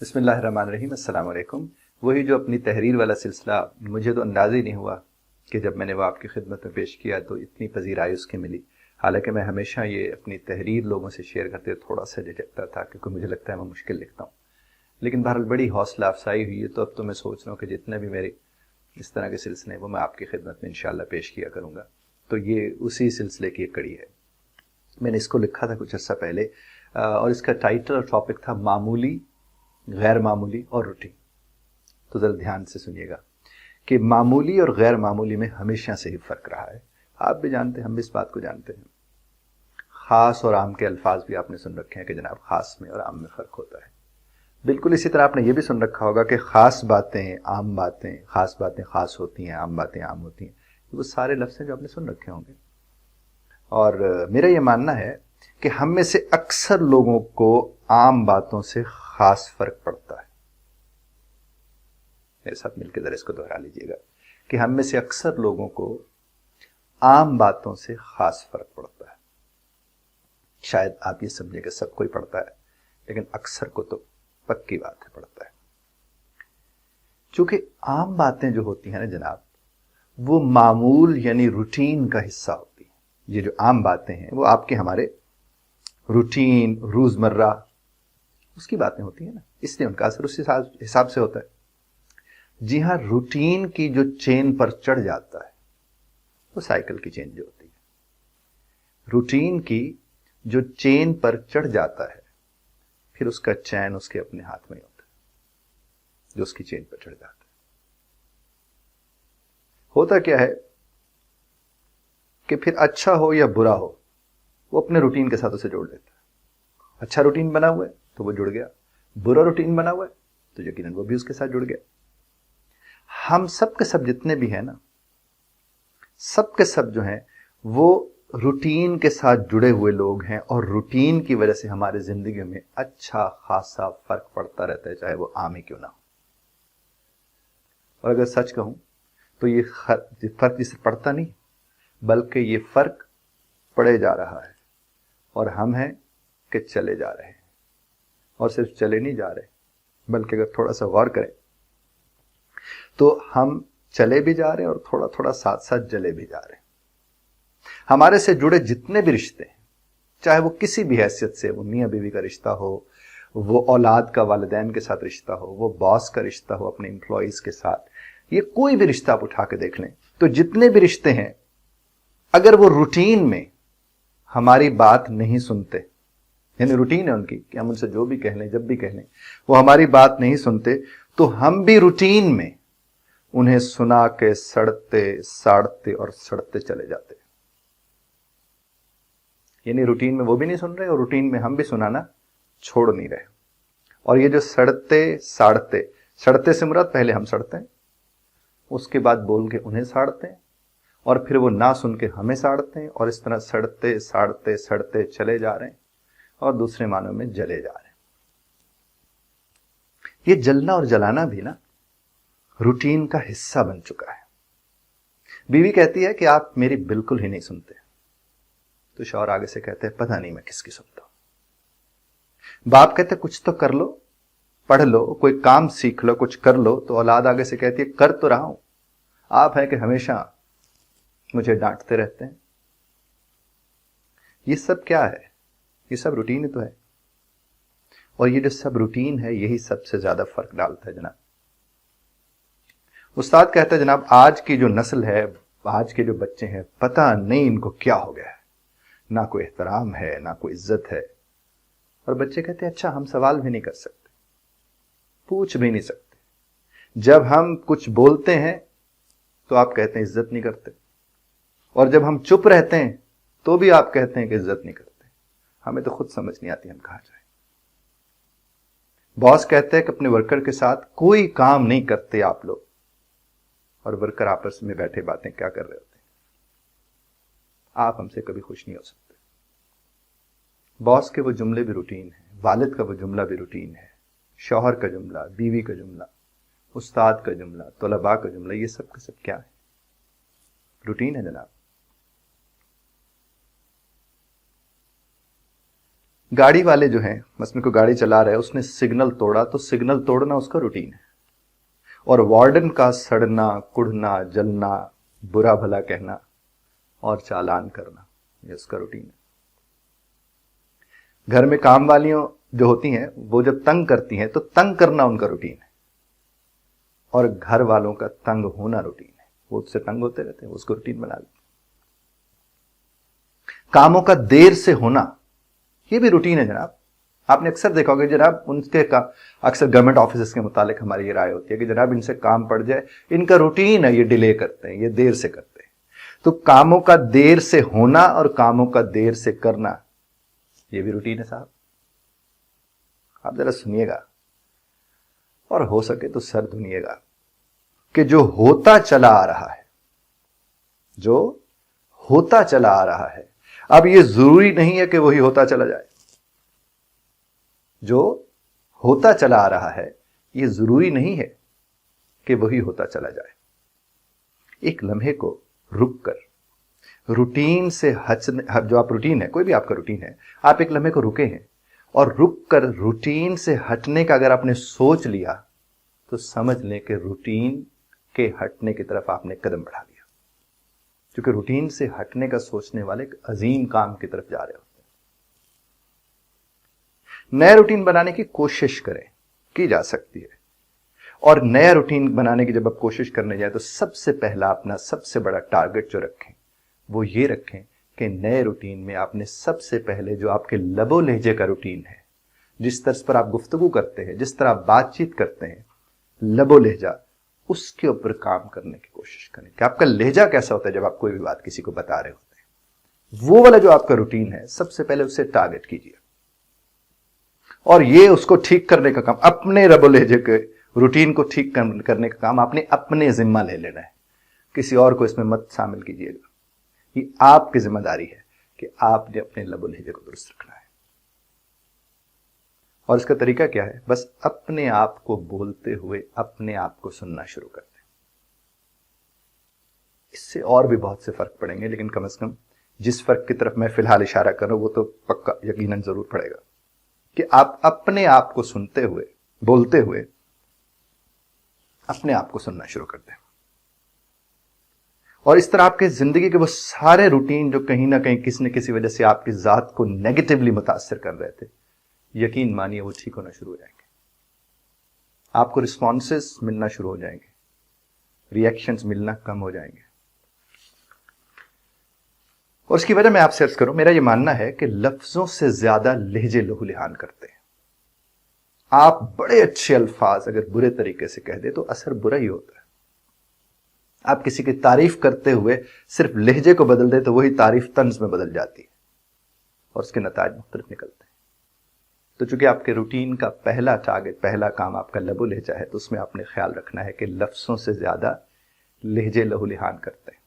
بسم اللہ الرحمن الرحیم۔ السلام علیکم۔ وہی جو اپنی تحریر والا سلسلہ، مجھے تو اندازہ ہی نہیں ہوا کہ جب میں نے وہ آپ کی خدمت میں پیش کیا تو اتنی پذیرائی اس کی ملی۔ حالانکہ میں ہمیشہ یہ اپنی تحریر لوگوں سے شیئر کرتے تھوڑا سا جھجکتا تھا کیونکہ مجھے لگتا ہے میں مشکل لکھتا ہوں، لیکن بہرحال بڑی حوصلہ افزائی ہوئی ہے۔ تو اب تو میں سوچ رہا ہوں کہ جتنے بھی میرے اس طرح کے سلسلے ہیں وہ میں آپ کی خدمت میں انشاءاللہ پیش کیا کروں گا۔ تو یہ اسی سلسلے کی ایک کڑی ہے۔ میں نے اس کو لکھا تھا کچھ عرصہ پہلے، اور اس کا ٹائٹل اور ٹاپک تھا معمولی، غیر معمولی اور روٹین۔ تو ذرا دھیان سے سنیے گا کہ معمولی اور غیر معمولی میں ہمیشہ سے ہی فرق رہا ہے۔ آپ بھی جانتے ہیں، ہم بھی اس بات کو جانتے ہیں۔ خاص اور عام کے الفاظ بھی آپ نے سن رکھے ہیں کہ جناب خاص میں اور عام میں فرق ہوتا ہے۔ بالکل اسی طرح آپ نے یہ بھی سن رکھا ہوگا کہ خاص باتیں عام باتیں، خاص باتیں خاص ہوتی ہیں، عام باتیں عام ہوتی ہیں۔ وہ سارے لفظ ہیں جو آپ نے سن رکھے ہوں گے۔ اور میرا یہ ماننا ہے کہ ہم میں سے اکثر لوگوں کو عام باتوں سے خاص فرق پڑتا ہے۔ میرے ساتھ مل کے ذرا اس کو دہرا لیجیے گا کہ ہم میں سے اکثر لوگوں کو عام باتوں سے خاص فرق پڑتا ہے۔ شاید آپ یہ سمجھیں کہ سب کوئی پڑتا ہے، لیکن اکثر کو تو پکی بات ہے پڑتا ہے۔ چونکہ عام باتیں جو ہوتی ہیں نا جناب، وہ معمول یعنی روٹین کا حصہ ہوتی ہیں۔ یہ جو عام باتیں ہیں وہ آپ کے ہمارے روٹین، روزمرہ اس کی باتیں ہوتی ہیں نا، اس لیے ان کا اثر اس حساب سے ہوتا ہے۔ جی ہاں، روٹین کی جو چین پر چڑھ جاتا ہے، وہ سائیکل کی چین جو ہوتی ہے، روٹین کی جو چین پر چڑھ جاتا ہے، پھر اس کا چین اس کے اپنے ہاتھ میں ہی ہوتا ہے، جو اس کی چین پر چڑھ جاتا ہے۔ ہوتا کیا ہے کہ پھر اچھا ہو یا برا ہو، وہ اپنے روٹین کے ساتھ اسے جوڑ لیتا ہے۔ اچھا روٹین بنا ہوا ہے تو وہ جڑ گیا، برا روٹین بنا ہوا ہے تو یقیناً وہ بھی اس کے ساتھ جڑ گیا۔ ہم سب کے سب جتنے بھی ہیں نا، سب کے سب جو ہیں وہ روٹین کے ساتھ جڑے ہوئے لوگ ہیں، اور روٹین کی وجہ سے ہمارے زندگی میں اچھا خاصا فرق پڑتا رہتا ہے، چاہے وہ عام ہی کیوں نہ ہو۔ اور اگر سچ کہوں تو یہ فرق جسے پڑتا نہیں بلکہ یہ فرق پڑے جا رہا ہے، اور ہم ہیں کہ چلے جا رہے ہیں۔ اور صرف چلے نہیں جا رہے بلکہ اگر تھوڑا سا غور کریں تو ہم چلے بھی جا رہے ہیں اور تھوڑا تھوڑا ساتھ ساتھ جلے بھی جا رہے ہیں۔ ہمارے سے جڑے جتنے بھی رشتے ہیں، چاہے وہ کسی بھی حیثیت سے، وہ میاں بیوی کا رشتہ ہو، وہ اولاد کا والدین کے ساتھ رشتہ ہو، وہ باس کا رشتہ ہو اپنے امپلائیز کے ساتھ، یہ کوئی بھی رشتہ آپ اٹھا کے دیکھ لیں تو جتنے بھی رشتے ہیں، اگر وہ روٹین میں ہماری بات نہیں سنتے، یعنی روٹین ہے ان کی کہ ہم ان سے جو بھی کہہ لیں، جب بھی کہہ لیں، وہ ہماری بات نہیں سنتے، تو ہم بھی روٹین میں انہیں سنا کے سڑتے ساڑتے اور سڑتے چلے جاتے۔ یعنی روٹین میں وہ بھی نہیں سن رہے اور روٹین میں ہم بھی سنانا چھوڑ نہیں رہے۔ اور یہ جو سڑتے ساڑتے، سڑتے سے مراد پہلے ہم سڑتے ہیں، اس کے بعد بول کے انہیں ساڑتے ہیں، اور پھر وہ نہ سن کے ہمیں ساڑتے ہیں، اور اس طرح سڑتے ساڑتے سڑتے چلے جا رہے ہیں، اور دوسرے معنوں میں جلے جا رہے ہیں۔ یہ جلنا اور جلانا بھی نا روٹین کا حصہ بن چکا ہے۔ بیوی کہتی ہے کہ آپ میری بالکل ہی نہیں سنتے، تو شوہر آگے سے کہتے ہیں پتہ نہیں میں کس کی سنتا ہوں۔ باپ کہتے کچھ تو کر لو، پڑھ لو، کوئی کام سیکھ لو، کچھ کر لو، تو اولاد آگے سے کہتی ہے کر تو رہا ہوں، آپ ہے کہ ہمیشہ مجھے ڈانٹتے رہتے ہیں۔ یہ سب کیا ہے؟ یہ سب روٹین ہی تو ہے، اور یہ جو سب روٹین ہے یہی سب سے زیادہ فرق ڈالتا ہے جناب۔ استاد کہتا ہے جناب آج کی جو نسل ہے، آج کے جو بچے ہیں، پتہ نہیں ان کو کیا ہو گیا ہے، نہ کوئی احترام ہے، نہ کوئی عزت ہے۔ اور بچے کہتے ہیں اچھا ہم سوال بھی نہیں کر سکتے، پوچھ بھی نہیں سکتے، جب ہم کچھ بولتے ہیں تو آپ کہتے ہیں عزت نہیں کرتے، اور جب ہم چپ رہتے ہیں تو بھی آپ کہتے ہیں کہ عزت نہیں کرتے۔ ہمیں تو خود سمجھ نہیں آتی ہم کہاں جائیں۔ باس کہتے ہیں کہ اپنے ورکر کے ساتھ کوئی کام نہیں کرتے آپ لوگ، اور ورکر آپس میں بیٹھے باتیں کیا کر رہے ہوتے ہیں۔ آپ ہم سے کبھی خوش نہیں ہو سکتے۔ باس کے وہ جملے بھی روٹین ہیں، والد کا وہ جملہ بھی روٹین ہے، شوہر کا جملہ، بیوی کا جملہ، استاد کا جملہ، طلباء کا جملہ، یہ سب کا سب کیا ہے؟ روٹین ہے جناب۔ گاڑی والے جو ہیں، مثلا کوئی گاڑی چلا رہا ہے، اس نے سگنل توڑا تو سگنل توڑنا اس کا روٹین ہے، اور وارڈن کا سڑنا کڑنا جلنا برا بھلا کہنا اور چالان کرنا یہ اس کا روٹین ہے۔ گھر میں کام والیوں جو ہوتی ہیں وہ جب تنگ کرتی ہیں تو تنگ کرنا ان کا روٹین ہے، اور گھر والوں کا تنگ ہونا روٹین ہے، وہ اس سے تنگ ہوتے رہتے ہیں، اس کو روٹین بنا لیتے۔ کاموں کا دیر سے ہونا یہ بھی روٹین ہے جناب۔ آپ نے اکثر دیکھا ہوگا جناب، ان کے اکثر گورنمنٹ آفیسز کے متعلق ہماری یہ رائے ہوتی ہے کہ جناب ان سے کام پڑ جائے، ان کا روٹین ہے، یہ ڈیلے کرتے ہیں، یہ دیر سے کرتے ہیں۔ تو کاموں کا دیر سے ہونا اور کاموں کا دیر سے کرنا یہ بھی روٹین ہے صاحب۔ آپ ذرا سنیے گا اور ہو سکے تو سر دھنیے گا کہ جو ہوتا چلا آ رہا ہے، جو ہوتا چلا آ رہا ہے، اب یہ ضروری نہیں ہے کہ وہی ہوتا چلا جائے۔ جو ہوتا چلا آ رہا ہے یہ ضروری نہیں ہے کہ وہی ہوتا چلا جائے۔ ایک لمحے کو رک کر روٹین سے جو آپ روٹین ہے، کوئی بھی آپ کا روٹین ہے، آپ ایک لمحے کو رکے ہیں اور رک کر روٹین سے ہٹنے کا اگر آپ نے سوچ لیا تو سمجھ لیں کہ روٹین کے ہٹنے کی طرف آپ نے قدم بڑھا لیا، کیونکہ روٹین سے ہٹنے کا سوچنے والے ایک عظیم کام کی طرف جا رہے ہوتے ہیں۔ نیا روٹین بنانے کی کوشش کریں، کی جا سکتی ہے، اور نیا روٹین بنانے کی جب آپ کوشش کرنے جائیں تو سب سے پہلا اپنا سب سے بڑا ٹارگٹ جو رکھیں وہ یہ رکھیں کہ نئے روٹین میں آپ نے سب سے پہلے جو آپ کے لب و لہجے کا روٹین ہے، جس طرز پر آپ گفتگو کرتے ہیں، جس طرح آپ بات چیت کرتے ہیں، لب و لہجہ، اس کے اوپر کام کرنے کی کوشش کریں کہ آپ کا لہجہ کیسا ہوتا ہے جب آپ کوئی بھی بات کسی کو بتا رہے ہوتے ہیں۔ وہ والا جو آپ کا روٹین ہے سب سے پہلے اسے ٹارگٹ کیجیے، اور یہ اس کو ٹھیک کرنے کا کام، اپنے لب و لہجے کے روٹین کو ٹھیک کرنے کا کام آپ نے اپنے ذمہ لے لینا ہے، کسی اور کو اس میں مت شامل کیجیے گا۔ یہ آپ کی ذمہ داری ہے کہ آپ نے اپنے لب و لہجے کو درست رکھنا ہے، اور اس کا طریقہ کیا ہے؟ بس اپنے آپ کو بولتے ہوئے اپنے آپ کو سننا شروع کر دیں۔ اس سے اور بھی بہت سے فرق پڑیں گے، لیکن کم از کم جس فرق کی طرف میں فی الحال اشارہ کر رہا ہوں وہ تو پکا یقیناً ضرور پڑے گا کہ آپ اپنے آپ کو سنتے ہوئے، بولتے ہوئے اپنے آپ کو سننا شروع کر دیں، اور اس طرح آپ کے زندگی کے وہ سارے روٹین جو کہیں نہ کہیں کسی نہ کسی وجہ سے آپ کی ذات کو نیگیٹولی متاثر کر رہے تھے، یقین مانیے وہ ٹھیک ہونا شروع ہو جائیں گے۔ آپ کو رسپانسز ملنا شروع ہو جائیں گے، ری ایکشنز ملنا کم ہو جائیں گے۔ اور اس کی وجہ میں آپ سے عرض کروں، میرا یہ ماننا ہے کہ لفظوں سے زیادہ لہجے لہو لہان کرتے ہیں۔ آپ بڑے اچھے الفاظ اگر برے طریقے سے کہہ دیں تو اثر برا ہی ہوتا ہے۔ آپ کسی کی تعریف کرتے ہوئے صرف لہجے کو بدل دیں تو وہی تعریف طنز میں بدل جاتی ہے اور اس کے نتائج مختلف نکلتے ہیں۔ تو چونکہ آپ کے روٹین کا پہلا ٹارگٹ، پہلا کام آپ کا لب و لہجہ ہے، تو اس میں آپ نے خیال رکھنا ہے کہ لفظوں سے زیادہ لہجے لہو لہان کرتے ہیں۔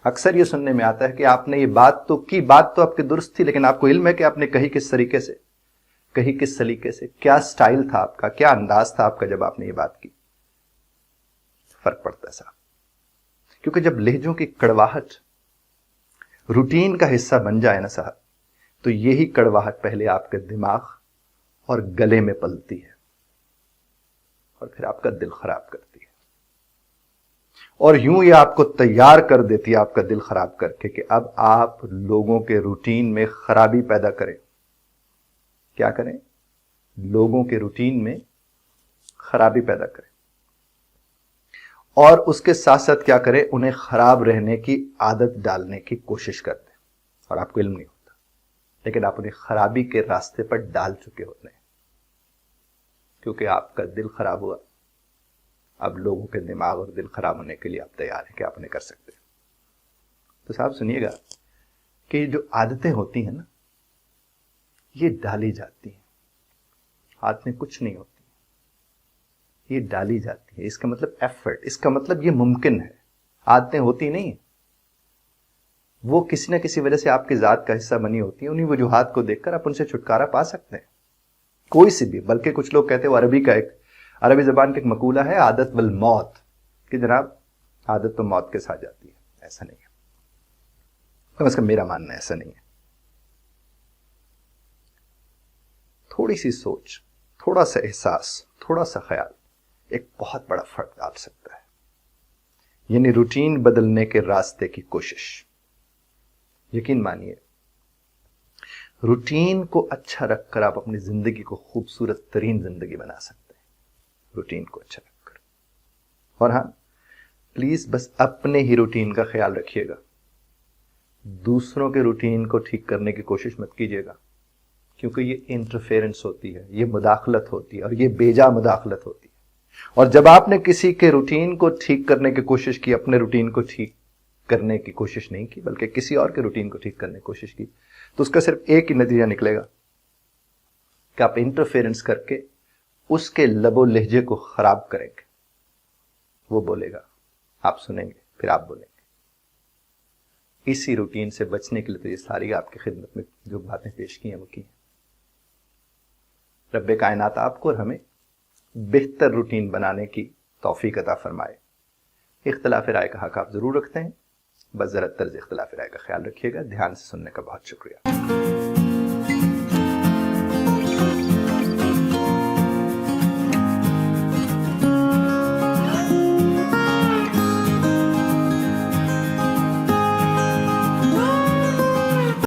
اکثر یہ سننے میں آتا ہے کہ آپ نے یہ بات تو کی، بات تو آپ کی درست تھی، لیکن آپ کو علم ہے کہ آپ نے کہی کس طریقے سے، کہی کس سلیقے سے، کیا سٹائل تھا آپ کا، کیا انداز تھا آپ کا جب آپ نے یہ بات کی۔ فرق پڑتا ہے صاحب، کیونکہ جب لہجوں کی کڑواہٹ روٹین کا حصہ بن جائے نا صاحب، تو یہی کڑواہٹ پہلے آپ کے دماغ اور گلے میں پلتی ہے اور پھر آپ کا دل خراب کرتی ہے، اور یوں یہ آپ کو تیار کر دیتی ہے آپ کا دل خراب کر کے کہ اب آپ لوگوں کے روٹین میں خرابی پیدا کریں۔ کیا کریں؟ لوگوں کے روٹین میں خرابی پیدا کریں، اور اس کے ساتھ ساتھ کیا کریں؟ انہیں خراب رہنے کی عادت ڈالنے کی کوشش کرتے ہیں، اور آپ کو علم نہیں ہوتا، لیکن آپ انہیں خرابی کے راستے پر ڈال چکے ہوتے ہیں، کیونکہ آپ کا دل خراب ہوا۔ اب لوگوں کے دماغ اور دل خراب ہونے کے لیے آپ تیار ہیں کہ آپ انہیں کر سکتے ہیں۔ تو صاحب سنیے گا کہ یہ جو عادتیں ہوتی ہیں نا، یہ ڈالی جاتی ہیں، ہاتھ میں کچھ نہیں ہوتی، یہ ڈالی جاتی ہے۔ اس کا مطلب ایفرٹ، اس کا مطلب یہ ممکن ہے۔ عادتیں ہوتی نہیں ہیں، وہ کسی نہ کسی وجہ سے آپ کی ذات کا حصہ بنی ہوتی ہیں، انہیں وجوہات کو دیکھ کر آپ ان سے چھٹکارا پا سکتے ہیں، کوئی سی بھی۔ بلکہ کچھ لوگ کہتے ہیں، وہ عربی زبان کا ایک مقولہ ہے، عادت بالموت، کہ جناب عادت تو موت کے ساتھ جاتی ہے۔ ایسا نہیں ہے، کم از کم میرا ماننا ایسا نہیں ہے۔ تھوڑی سی سوچ، تھوڑا سا احساس، تھوڑا سا خیال ایک بہت بڑا فرق ڈال سکتا ہے. یعنی روٹین بدلنے کے راستے کی کوشش. یقین مانیے روٹین کو اچھا رکھ کر آپ اپنی زندگی کو خوبصورت ترین زندگی بنا سکتے ہیں، روٹین کو اچھا رکھ کر. اور ہاں پلیز بس اپنے ہی روٹین کا خیال رکھیے گا، دوسروں کے روٹین کو ٹھیک کرنے کی کوشش مت کیجیے گا، کیونکہ یہ انٹرفیرنس ہوتی ہے، یہ مداخلت ہوتی ہے، اور یہ بیجا مداخلت ہوتی ہے. اور جب آپ نے کسی کے روٹین کو ٹھیک کرنے کی کوشش کی، اپنے روٹین کو ٹھیک کرنے کی کوشش نہیں کی بلکہ کسی اور کے روٹین کو ٹھیک کرنے کی کوشش کی، تو اس کا صرف ایک ہی نتیجہ نکلے گا کہ آپ انٹرفیرنس کر کے اس کے لب و لہجے کو خراب کریں گے. وہ بولے گا، آپ سنیں گے، پھر آپ بولیں گے. اسی روٹین سے بچنے کے لیے تو یہ ساری آپ کی خدمت میں جو باتیں پیش کی ہیں وہ کی ہیں. رب کائنات آپ کو اور ہمیں بہتر روٹین بنانے کی توفیق عطا فرمائے. اختلاف رائے کا حق آپ ضرور رکھتے ہیں، بس ذرا طرز اختلاف رائے کا خیال رکھیے گا. دھیان سے سننے کا بہت شکریہ.